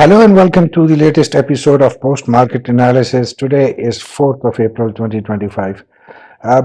Hello and welcome to the latest episode of Post Market Analysis. Today is 4th of April 2025.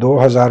2000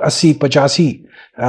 80-85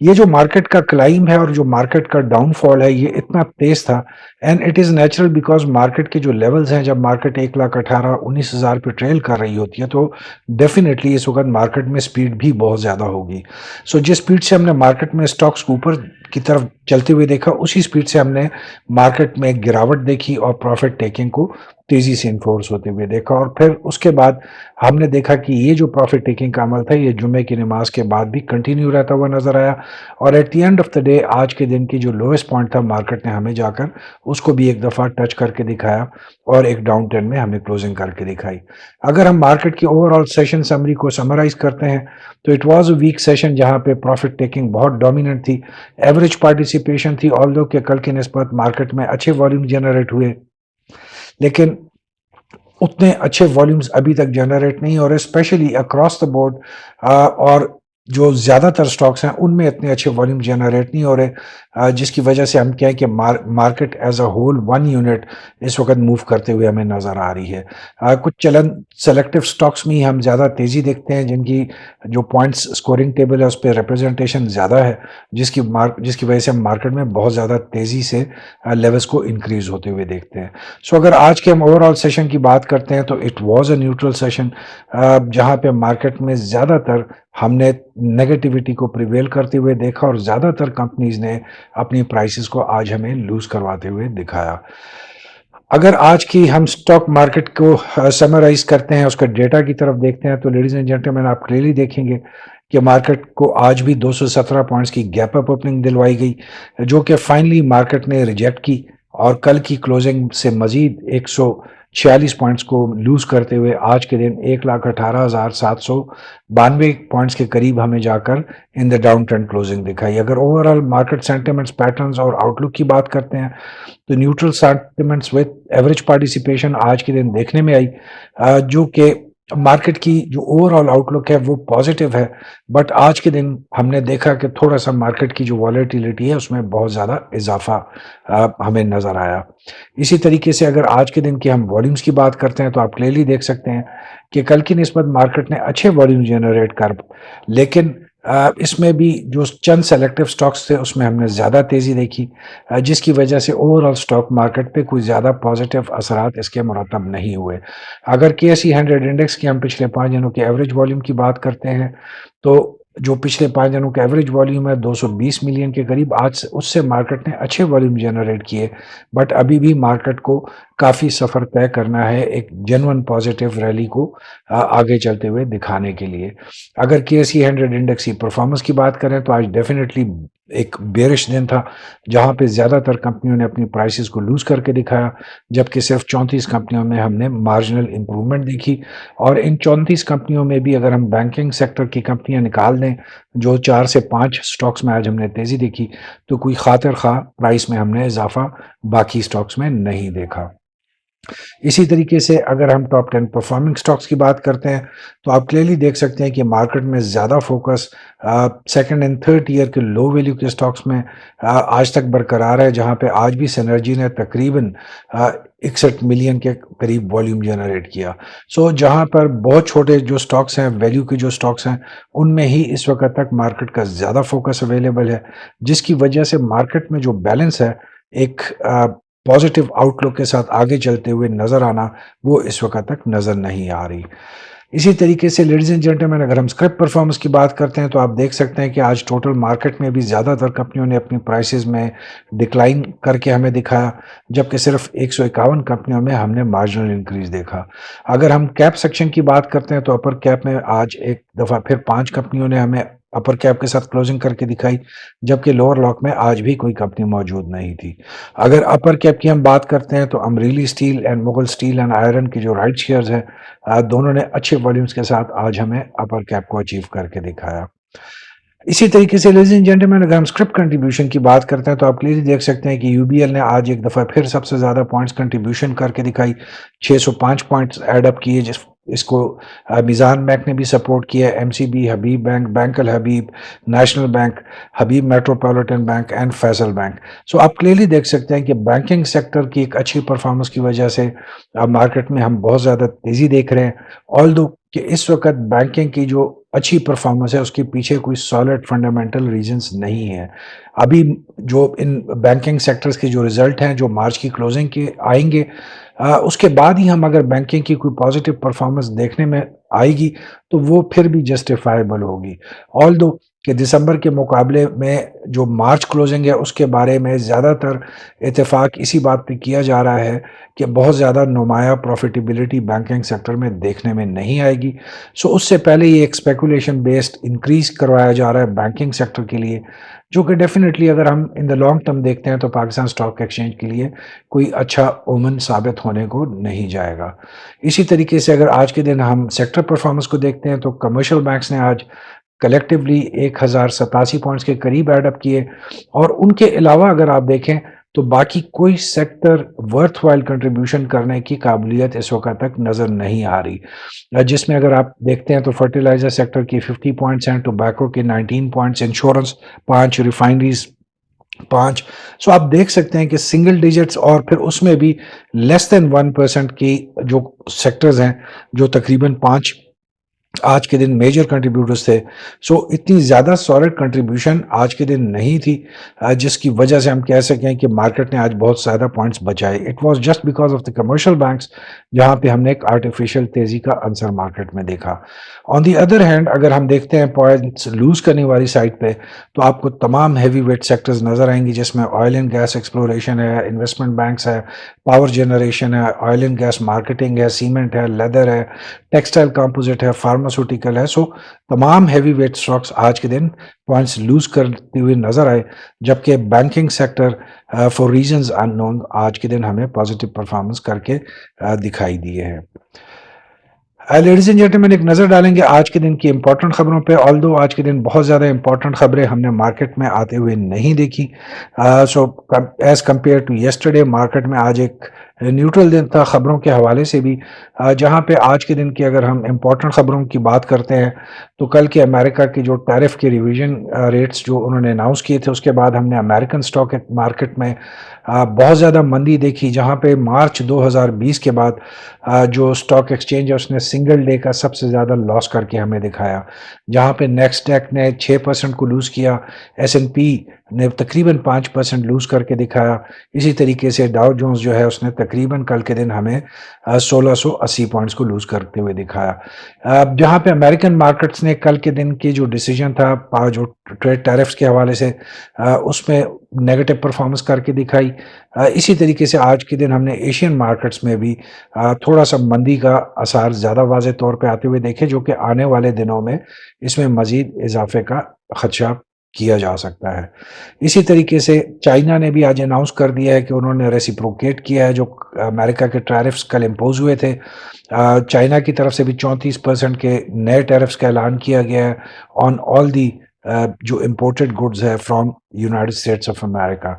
یہ جو market کا climb ہے اور جو مارکیٹ کا ڈاؤن فال ہے یہ اتنا تیز تھا، and it is natural because market کے جو لیولز ہیں، جب مارکیٹ 1,18,19,000 پہ ٹریل کر رہی ہوتی ہے تو ڈیفینیٹلی اس وقت مارکیٹ میں سپیڈ بھی بہت زیادہ ہوگی. سو جس سپیڈ سے ہم نے مارکیٹ میں سٹاکس کو اوپر کی طرف چلتے ہوئے دیکھا، اسی سپیڈ سے ہم نے مارکیٹ میں گراوٹ دیکھی اور پروفٹ ٹیکنگ کو تیزی سے انفورس ہوتے ہوئے دیکھا. اور پھر اس کے بعد ہم نے دیکھا کہ یہ جو پروفٹ ٹیکنگ کا عمل تھا یہ جمعے کی نماز کے بعد بھی کنٹینیو رہتا ہوا نظر آیا، اور at the end of the day آج کے دن کی جو لوئسٹ پوائنٹ تھا مارکیٹ نے ہمیں جا کر اس کو بھی ایک دفعہ ٹچ کر کے دکھایا اور ایک ڈاؤن ٹرن میں ہمیں کلوزنگ کر کے دکھائی. اگر ہم مارکیٹ کی اوور آل سیشن سمری کو سمرائز کرتے ہیں تو it was a weak session جہاں پہ پروفٹ ٹیکنگ بہت ڈومیننٹ تھی. ایوریج پارٹیسپیشن تھی آلدو کہ کل کی نسبت مارکیٹ میں اچھے والیوم جنریٹ ہوئے، لیکن اتنے اچھے والیومز ابھی تک جنریٹ نہیں ہو رہے، اسپیشلی اکراس دا بورڈ. اور جو زیادہ تر سٹاکس ہیں ان میں اتنے اچھے والیوم جنریٹ نہیں ہو رہے، جس کی وجہ سے ہم کہیں کہ market as a whole 1 unit اس وقت موو کرتے ہوئے ہمیں نظر آ رہی ہے. کچھ چلن سلیکٹو سٹاکس میں ہی ہم زیادہ تیزی دیکھتے ہیں جن کی جو پوائنٹس اسکورنگ ٹیبل ہے اس پہ ریپرزنٹیشن زیادہ ہے، جس کی وجہ سے ہم مارکیٹ میں بہت زیادہ تیزی سے لیولز کو انکریز ہوتے ہوئے دیکھتے ہیں. سو اگر آج کے ہم اوور آل سیشن کی بات کرتے ہیں تو it was a neutral session, جہاں پہ مارکیٹ میں زیادہ تر ہم نے نیگیٹیوٹی کو پریویل کرتے ہوئے دیکھا اور زیادہ تر کمپنیز نے اپنی پرائسز کو آج ہمیں لوز کرواتے ہوئے دکھایا. اگر آج کی ہم سٹاک مارکیٹ کو سمرائز کرتے ہیں، اس کا ڈیٹا کی طرف دیکھتے ہیں تو لیڈیز اینڈ جینٹلمین آپ کلیئرلی دیکھیں گے کہ مارکیٹ کو آج بھی 217 پوائنٹس کی گیپ اپ اوپننگ دلوائی گئی، جو کہ فائنلی مارکیٹ نے ریجیکٹ کی اور کل کی کلوزنگ سے مزید 146 پوائنٹس کو لوز کرتے ہوئے آج کے دن 1,18,792 پوائنٹس کے قریب ہمیں جا کر ان دا ڈاؤن ٹرینڈ کلوزنگ دکھائی. اگر over all market sentiments, patterns اور آؤٹ لک کی بات کرتے ہیں تو neutral sentiments with average participation آج کے دن دیکھنے میں آئی، جو کہ مارکیٹ کی جو اوور آل آؤٹ لک ہے وہ پازیٹیو ہے، بٹ آج کے دن ہم نے دیکھا کہ تھوڑا سا مارکیٹ کی جو والیٹیلیٹی ہے اس میں بہت زیادہ اضافہ ہمیں نظر آیا. اسی طریقے سے اگر آج کے دن کی ہم والیومز کی بات کرتے ہیں تو آپ کلیئرلی دیکھ سکتے ہیں کہ کل کی نسبت مارکیٹ نے اچھے والیوم جنریٹ کر، لیکن اس میں بھی جو چند سلیکٹو سٹاکس تھے اس میں ہم نے زیادہ تیزی دیکھی، جس کی وجہ سے اوور آل سٹاک مارکیٹ پہ کوئی زیادہ پازیٹیو اثرات اس کے مرتب نہیں ہوئے. اگر KSE 100 انڈیکس کی ہم پچھلے 5 دنوں کے ایوریج والیوم کی بات کرتے ہیں تو جو پچھلے 5 دنوں کا ایوریج والیوم ہے 220 ملین کے قریب، آج اس سے مارکیٹ نے اچھے والیوم جنریٹ کیے، بٹ ابھی بھی مارکیٹ کو کافی سفر طے کرنا ہے ایک جنون پازیٹیو ریلی کو آگے چلتے ہوئے دکھانے کے لیے. اگر KSE 100 انڈیکس کی پرفارمنس کی بات کریں تو آج ڈیفینیٹلی ایک بیرش دن تھا جہاں پہ زیادہ تر کمپنیوں نے اپنی پرائسز کو لوز کر کے دکھایا، جبکہ صرف 34 کمپنیوں میں ہم نے مارجنل امپرومنٹ دیکھی. اور ان 34 کمپنیوں میں بھی اگر ہم بینکنگ سیکٹر کی کمپنیاں نکال دیں جو 4 سے 5 سٹاکس میں آج ہم نے تیزی دیکھی، تو کوئی خاطر خواہ پرائس میں ہم نے اضافہ باقی سٹاکس میں نہیں دیکھا. اسی طریقے سے اگر ہم ٹاپ 10 پرفارمنگ سٹاکس کی بات کرتے ہیں تو آپ کلیئرلی دیکھ سکتے ہیں کہ مارکیٹ میں زیادہ focus second and third tier کے لو ویلیو کے سٹاکس میں آج تک برقرار ہے، جہاں پہ آج بھی سینرجی نے تقریباً 61 ملین کے قریب والیوم جنریٹ کیا. سو جہاں پر بہت چھوٹے جو سٹاکس ہیں، ویلیو کے جو سٹاکس ہیں، ان میں ہی اس وقت تک مارکیٹ کا زیادہ فوکس اویلیبل ہے، جس کی وجہ سے مارکیٹ میں جو بیلنس ہے ایک پازیٹیو آؤٹ لک کے ساتھ آگے چلتے ہوئے نظر آنا، وہ اس وقت تک نظر نہیں آ رہی. اسی طریقے سے لیڈیز اینڈ جینٹلمین اگر ہم اسکرپ پرفارمنس کی بات کرتے ہیں تو آپ دیکھ سکتے ہیں کہ آج ٹوٹل مارکیٹ میں بھی زیادہ تر کمپنیوں نے اپنی پرائسز میں ڈکلائن کر کے ہمیں دکھایا، جبکہ صرف 151 کمپنیوں میں ہم نے مارجنل انکریز دیکھا. اگر ہم کیپ سیکشن کی بات کرتے ہیں تو اپر کیپ میں آج ایک دفعہ پھر 5 کمپنیوں نے ہمیں اپر کیپ کے ساتھ کلوزنگ کر کے دکھائی، جبکہ لوور لاک میں آج بھی کوئی کمپنی موجود نہیں تھی. اگر اپر کیپ کی ہم بات کرتے ہیں تو Amreli steel and Mughal steel and iron کی جو رائٹ شیئرز ہیں دونوں نے اچھے والیومز کے ساتھ آج ہمیں اپر کیپ کو اچیو کر کے دکھایا. اسی طریقے سے لیڈیز اینڈ جینٹلمین اگر ہم اسکرپ کنٹریبیوشن کی بات کرتے ہیں تو آپ کلیئرلی دیکھ سکتے ہیں کہ UBL نے آج ایک دفعہ پھر سب سے زیادہ پوائنٹس کنٹریبیوشن کر کے دکھائی، 605 پوائنٹس ایڈ اپ کیے، اس کو میزان بینک نے بھی سپورٹ کیا، MCB، Habib bank, bank Al Habib, national bank, Habib metropolitan bank and Faysal bank. So آپ کلیئرلی دیکھ سکتے ہیں کہ بینکنگ سیکٹر کی ایک اچھی پرفارمنس کی وجہ سے مارکیٹ میں ہم بہت زیادہ تیزی دیکھ رہے ہیں، آلدو کہ اس وقت بینکنگ کی جو اچھی پرفارمنس ہے اس کے پیچھے کوئی سالڈ فنڈامنٹل ریزنز نہیں ہے. ابھی جو ان بینکنگ سیکٹرز کے جو رزلٹ ہیں جو مارچ کی کلوزنگ کے آئیں گے، اس کے بعد ہی ہم اگر بینکنگ کی کوئی پازیٹیو پرفارمنس دیکھنے میں آئے گی تو وہ پھر بھی جسٹیفائبل ہوگی. آلدو کہ دسمبر کے مقابلے میں جو مارچ کلوزنگ ہے اس کے بارے میں زیادہ تر اتفاق اسی بات پہ کیا جا رہا ہے کہ بہت زیادہ نمایاں پروفیٹیبلٹی بینکنگ سیکٹر میں دیکھنے میں نہیں آئے گی. سو اس سے پہلے یہ ایک اسپیکولیشن بیسڈ انکریز کروایا جا رہا ہے بینکنگ سیکٹر کے لیے، جو کہ ڈیفینیٹلی اگر ہم ان دا لانگ ٹرم دیکھتے ہیں تو پاکستان اسٹاک ایکسچینج کے لیے کوئی اچھا اومن ثابت ہونے کو نہیں جائے گا. اسی طریقے سے اگر آج کے دن ہم سیکٹر پرفارمنس کو دیکھتے ہیں تو کمرشل بینکس نے آج کلیکٹیولی 1087 پوائنٹس کے قریب ایڈ اپ کیے، اور ان کے علاوہ اگر آپ دیکھیں تو باقی کوئی سیکٹر ورتھ وائل کنٹریبیوشن کرنے کی قابلیت اس وقت تک نظر نہیں آ رہی. جس میں اگر آپ دیکھتے ہیں تو فرٹیلائزر سیکٹر کی 50 پوائنٹس ہیں، ٹوبیکو کے 19 پوائنٹس، انشورنس 5، ریفائنریز 5. سو آپ دیکھ سکتے ہیں کہ سنگل ڈیجٹس اور پھر اس میں بھی لیس دین 1% کی جو سیکٹرز ہیں جو تقریباً 5 آج کے دن میجر کنٹریبیوٹرز تھے. سو اتنی زیادہ سالڈ کنٹریبیوشن آج کے دن نہیں تھی، جس کی وجہ سے ہم کہہ سکیں کہ مارکیٹ نے آج بہت زیادہ پوائنٹس بچائے. It was just because of the commercial banks جہاں پہ ہم نے ایک آرٹیفیشل تیزی کا عنصر مارکیٹ میں دیکھا. آن دی ادر ہینڈ اگر ہم دیکھتے ہیں پوائنٹس لوز کرنے والی سائڈ پہ تو آپ کو تمام ہیوی ویٹ سیکٹرز نظر آئیں گی، جس میں آئل اینڈ گیس ایکسپلوریشن ہے، انویسٹمنٹ بینکس ہے، پاور جنریشن ہے، آئل اینڈ گیس مارکیٹنگ ہے، سیمنٹ ہے، لیدر ہے، ٹیکسٹائل کمپوزٹ ہے، فارماسوٹیکل ہے. سو تمام ہیوی ویٹ اسٹاکس آج کے دن پوائنٹس لوز کرتے ہوئے نظر آئے، جبکہ بینکنگ سیکٹر فار ریزنز ان نون آج کے دن ہمیں پازیٹیو پرفارمنس کر کے دکھائی دیے ہیں. لیڈیز اینڈ جینٹلمین ایک نظر ڈالیں گے آج کے دن کی امپورٹنٹ خبروں پہ. آلدو آج کے دن بہت زیادہ امپورٹنٹ خبریں ہم نے مارکیٹ میں آتے ہوئے نہیں دیکھی. So as compare to yesterday market میں آج ایک نیوٹرل دن تھا خبروں کے حوالے سے بھی، جہاں پہ آج کے دن کی اگر ہم امپورٹنٹ خبروں کی بات کرتے ہیں تو کل کے امریکہ کے جو ٹیرف کے ریویژن ریٹس جو انہوں نے اناؤنس کیے تھے، اس کے بعد ہم نے امریکن اسٹاک مارکیٹ میں بہت زیادہ مندی دیکھی، جہاں پہ مارچ 2020 کے بعد جو اسٹاک ایکسچینج ہے اس نے سنگل ڈے کا سب سے زیادہ لاس کر کے ہمیں دکھایا، جہاں پہ نیکسٹ نے 6% کو لوز کیا، ایس این پی نے تقریباً 5% لوز کر کے دکھایا. اسی طریقے سے ڈاؤ جونز جو ہے اس نے تقریباً کل کے دن ہمیں 1680 پوائنٹس کو لوز کرتے ہوئے دکھایا. جہاں پہ امریکن مارکیٹس نے کل کے دن کی جو ڈیسیجن تھا جو ٹریڈ ٹیرفز کے حوالے سے اس میں نیگیٹو پرفارمنس کر کے دکھائی. اسی طریقے سے آج کے دن ہم نے ایشین مارکیٹس میں بھی تھوڑا سا مندی کا اثار زیادہ واضح طور پہ آتے ہوئے دیکھے، جو کہ آنے والے دنوں میں اس میں مزید اضافے کا خدشہ کیا جا سکتا ہے. اسی طریقے سے چائنا نے بھی آج اناؤنس کر دیا ہے کہ انہوں نے ریسیپروکیٹ کیا ہے جو امریکہ کے ٹیرفز کل امپوز ہوئے تھے. چائنا کی طرف سے بھی 34% کے نئے ٹیرفز کا اعلان کیا گیا ہے آن آل دی جو امپورٹڈ گڈز ہے from United States of America.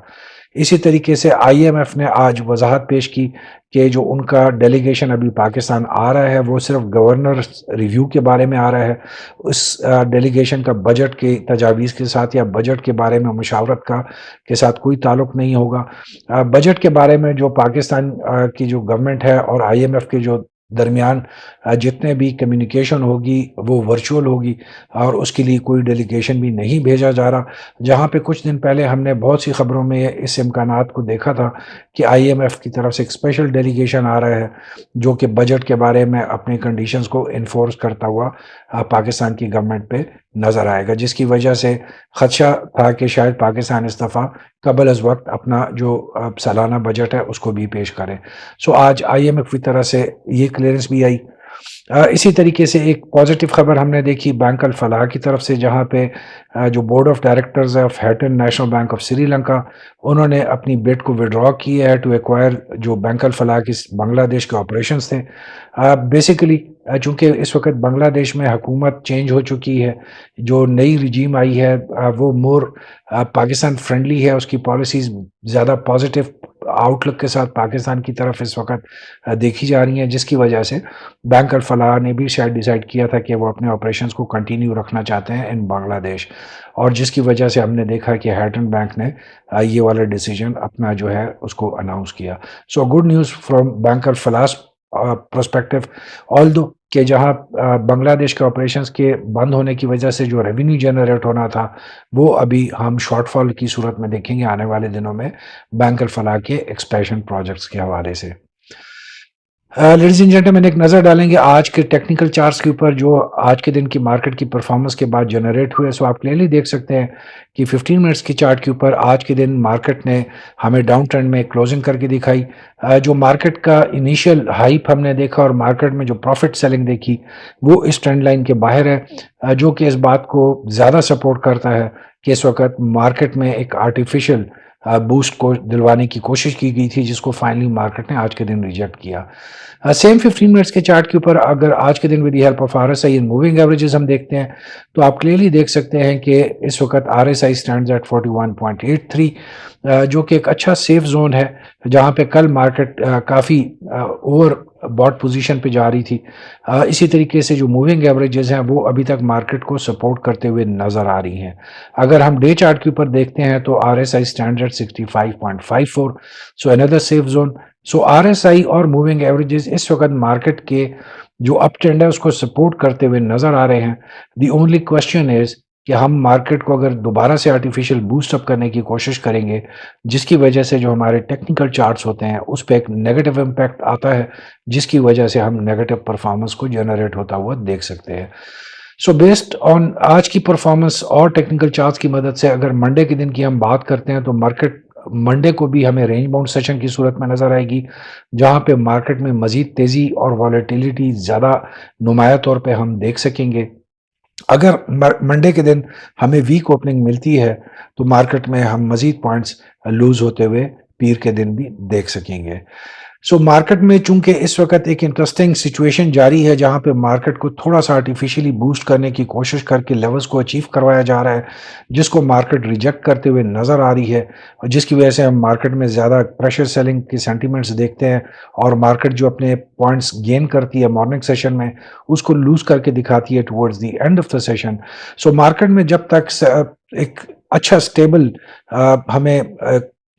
اسی طریقے سے آئی ایم ایف نے آج وضاحت پیش کی کہ جو ان کا ڈیلیگیشن ابھی پاکستان آ رہا ہے وہ صرف گورنر ریویو کے بارے میں آ رہا ہے. اس ڈیلیگیشن کا بجٹ کے تجاویز کے ساتھ یا بجٹ کے بارے میں مشاورت کے ساتھ کوئی تعلق نہیں ہوگا. بجٹ کے بارے میں جو پاکستان کی جو گورنمنٹ ہے اور آئی ایم ایف کے جو درمیان جتنے بھی کمیونیکیشن ہوگی وہ ورچوئل ہوگی، اور اس کے لیے کوئی ڈیلیگیشن بھی نہیں بھیجا جا رہا. جہاں پہ کچھ دن پہلے ہم نے بہت سی خبروں میں اس امکانات کو دیکھا تھا کہ آئی ایم ایف کی طرف سے ایک اسپیشل ڈیلیگیشن آ رہا ہے جو کہ بجٹ کے بارے میں اپنی کنڈیشنز کو انفورس کرتا ہوا پاکستان کی گورنمنٹ پہ نظر آئے گا، جس کی وجہ سے خدشہ تھا کہ شاید پاکستان اس دفعہ قبل از وقت اپنا جو سالانہ بجٹ ہے اس کو بھی پیش کرے. سو آج آئی ایم ایف کی طرف سے یہ کلیئرنس بھی آئی. اسی طریقے سے ایک پازیٹیو خبر ہم نے دیکھی بینک الفلاح کی طرف سے، جہاں پہ جو بورڈ آف ڈائریکٹرز ہے of ہیٹن national bank of Sri Lanka, انہوں نے اپنی بڈ کو وڈرا کیا ہے ٹو ایکوائر جو بینک الفلاح کی بنگلہ دیش کے آپریشنز تھے. بیسیکلی چونکہ اس وقت بنگلہ دیش میں حکومت چینج ہو چکی ہے، جو نئی رجیم آئی ہے وہ مور پاکستان فرینڈلی ہے، اس کی پالیسیز زیادہ پازیٹیو آؤٹ لک کے ساتھ پاکستان کی طرف اس وقت دیکھی جا رہی ہیں، جس کی وجہ سے بینک الفلاح نے بھی شاید ڈیسائیڈ کیا تھا کہ وہ اپنے آپریشنز کو کنٹینیو رکھنا چاہتے ہیں ان بنگلہ دیش، اور جس کی وجہ سے ہم نے دیکھا کہ ہیٹن بینک نے یہ والا ڈیسیجن اپنا جو ہے اس کو اناؤنس کیا. So good news from bank Alfalah perspective. آلدو کہ جہاں بنگلہ دیش کے آپریشنز کے بند ہونے کی وجہ سے جو ریونیو جنریٹ ہونا تھا وہ ابھی ہم شارٹ فال کی صورت میں دیکھیں گے آنے والے دنوں میں بینک الفلاح کے ایکسپیشن پروجیکٹس کے حوالے سے. لیڈیز اینڈ جینٹلمین ایک نظر ڈالیں گے آج کے ٹیکنیکل چارٹس کے اوپر جو آج کے دن کی مارکیٹ کی پرفارمنس کے بعد جنریٹ ہوئے. سو آپ کلیئرلی دیکھ سکتے ہیں کہ 15 منٹس کی چارٹ کے اوپر آج کے دن مارکیٹ نے ہمیں ڈاؤن ٹرینڈ میں کلوزنگ کر کے دکھائی. جو مارکیٹ کا انیشیل ہائپ ہم نے دیکھا اور مارکیٹ میں جو پروفٹ سیلنگ دیکھی وہ اس ٹرینڈ لائن کے باہر ہے، جو کہ اس بات کو زیادہ سپورٹ کرتا ہے کہ اس وقت مارکیٹ میں ایک آرٹیفیشل بوسٹ کو دلوانے کی کوشش کی گئی تھی جس کو فائنلی مارکیٹ نے آج کے دن ریجیکٹ کیا. سیم 15 منٹس کے چارٹ کے اوپر اگر آج کے دن with the help of R S I in moving averages ہم دیکھتے ہیں تو آپ کلیئرلی دیکھ سکتے ہیں کہ اس وقت R S I stands at 41.83 جو کہ ایک اچھا سیف زون ہے جہاں پہ کل مارکیٹ کافی اوور باٹ پوزیشن پہ جا رہی تھی. اسی طریقے سے جو موونگ ایوریجز ہیں وہ ابھی تک مارکیٹ کو سپورٹ کرتے ہوئے نظر آ رہی ہیں. اگر ہم ڈے چارٹ کے اوپر دیکھتے ہیں تو R S I stand at 65.54 so اندر safe zone. So R S I اور موونگ ایوریجز اس وقت مارکیٹ کے جو اپ ٹرینڈ ہے اس کو سپورٹ کرتے ہوئے نظر آ رہے ہیں. دی اونلی کوشچن از کہ ہم مارکیٹ کو اگر دوبارہ سے آرٹیفیشل بوسٹ اپ کرنے کی کوشش کریں گے جس کی وجہ سے جو ہمارے ٹیکنیکل چارٹس ہوتے ہیں اس پہ ایک نیگیٹو امپیکٹ آتا ہے جس کی وجہ سے ہم نیگیٹو پرفارمنس کو جنریٹ ہوتا ہوا دیکھ سکتے ہیں. سو بیسڈ آن آج کی پرفارمنس اور ٹیکنیکل چارٹس کی مدد سے اگر منڈے کے دن کی ہم بات کرتے ہیں تو مارکیٹ منڈے کو بھی ہمیں رینج باؤنڈ سیشن کی صورت میں نظر آئے گی جہاں پہ مارکیٹ میں مزید تیزی اور والیٹیلیٹی زیادہ نمایاں طور پہ ہم دیکھ سکیں گے. اگر منڈے کے دن ہمیں ویک اوپننگ ملتی ہے تو مارکیٹ میں ہم مزید پوائنٹس لوز ہوتے ہوئے پیر کے دن بھی دیکھ سکیں گے. سو مارکیٹ میں چونکہ اس وقت ایک انٹرسٹنگ سچویشن جاری ہے جہاں پہ مارکیٹ کو تھوڑا سا آرٹیفیشلی بوسٹ کرنے کی کوشش کر کے لیولز کو اچیو کروایا جا رہا ہے جس کو مارکیٹ ریجیکٹ کرتے ہوئے نظر آ رہی ہے اور جس کی وجہ سے ہم مارکیٹ میں زیادہ پریشر سیلنگ کے سینٹیمنٹس دیکھتے ہیں اور مارکیٹ جو اپنے پوائنٹس گین کرتی ہے مارننگ سیشن میں اس کو لوز کر کے دکھاتی ہے towards the end of the session. So market میں جب تک ایک اچھا سٹیبل ہمیں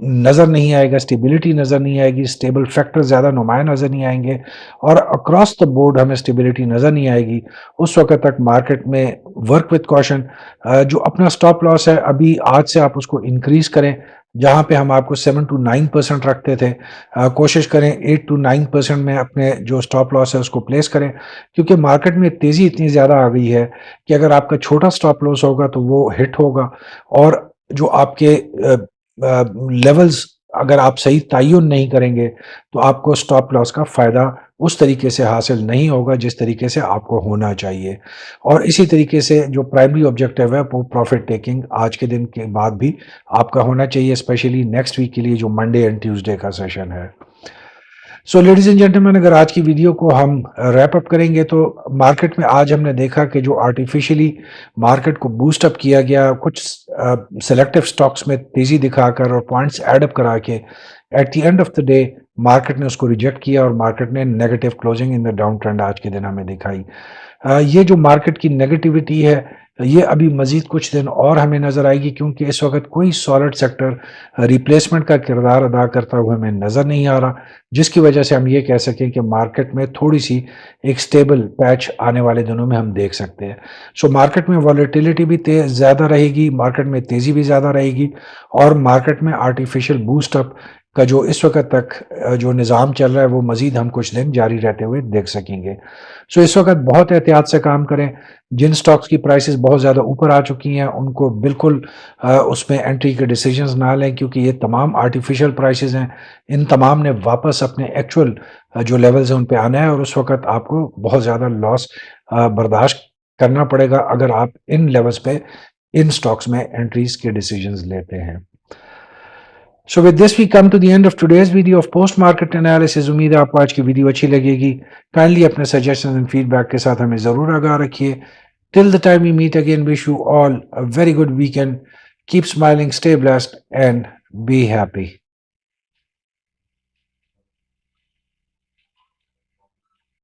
نظر نہیں آئے گا، اسٹیبلٹی نظر نہیں آئے گی، اسٹیبل فیکٹر زیادہ نمایاں نظر نہیں آئیں گے اور اکراس دا بورڈ ہمیں اسٹیبلٹی نظر نہیں آئے گی اس وقت تک مارکیٹ میں ورک وتھ کوشن. جو اپنا سٹاپ لاس ہے ابھی آج سے آپ اس کو انکریز کریں جہاں پہ ہم آپ کو 7 to 9% رکھتے تھے کوشش کریں 8 to 9% میں اپنے جو سٹاپ لاس ہے اس کو پلیس کریں کیونکہ مارکیٹ میں تیزی اتنی زیادہ آ گئی ہے کہ اگر آپ کا چھوٹا سٹاپ لاس ہوگا تو وہ ہٹ ہوگا اور جو آپ کے لیولز اگر آپ صحیح تعین نہیں کریں گے تو آپ کو سٹاپ لاس کا فائدہ اس طریقے سے حاصل نہیں ہوگا جس طریقے سے آپ کو ہونا چاہیے. اور اسی طریقے سے جو پرائمری آبجیکٹیو ہے وہ پروفٹ ٹیکنگ آج کے دن کے بعد بھی آپ کا ہونا چاہیے اسپیشلی نیکسٹ ویک کے لیے جو منڈے اینڈ ٹیوزڈے کا سیشن ہے. سو لیڈیز اینڈ جینٹلمین اگر آج کی ویڈیو کو ہم ریپ اپ کریں گے تو مارکیٹ میں آج ہم نے دیکھا کہ جو آرٹیفیشلی مارکیٹ کو بوسٹ اپ کیا گیا کچھ سلیکٹیو سٹاکس میں تیزی دکھا کر اور پوائنٹس ایڈ اپ کرا کے at the end of the day market نے اس کو ریجیکٹ کیا اور مارکیٹ نے negative closing in the down trend آج کے دن ہمیں دکھائی. یہ جو مارکیٹ کی نیگیٹیوٹی ہے یہ ابھی مزید کچھ دن اور ہمیں نظر آئے گی کیونکہ اس وقت کوئی سالڈ سیکٹر ریپلیسمنٹ کا کردار ادا کرتا ہوا ہمیں نظر نہیں آ رہا جس کی وجہ سے ہم یہ کہہ سکیں کہ مارکیٹ میں تھوڑی سی ایک سٹیبل پیچ آنے والے دنوں میں ہم دیکھ سکتے ہیں. سو مارکیٹ میں والیٹیلیٹی بھی زیادہ رہے گی، مارکیٹ میں تیزی بھی زیادہ رہے گی اور مارکیٹ میں آرٹیفیشل بوسٹ اپ کا جو اس وقت تک جو نظام چل رہا ہے وہ مزید ہم کچھ دن جاری رہتے ہوئے دیکھ سکیں گے. سو اس وقت بہت احتیاط سے کام کریں. جن سٹاکس کی پرائسز بہت زیادہ اوپر آ چکی ہیں ان کو بالکل اس میں انٹری کے ڈیسیجنز نہ لیں کیونکہ یہ تمام آرٹیفیشل پرائسز ہیں. ان تمام نے واپس اپنے ایکچول جو لیولز ہیں ان پہ آنا ہے اور اس وقت آپ کو بہت زیادہ لاس برداشت کرنا پڑے گا اگر آپ ان لیولز پہ ان سٹاکس میں انٹریز کے ڈیسیجنز لیتے ہیں. So with this we come to the end of today's video of post market analysis. امید ہے آپ کو آج کی ویڈیو اچھی لگے گی. کائنڈلی اپنے سجیشنز اینڈ فیڈ بیک کے ساتھ ہمیں ضرور آگاہ رکھیے. Till the time we meet again, wish you all a very good weekend. Keep smiling, stay blessed and be happy.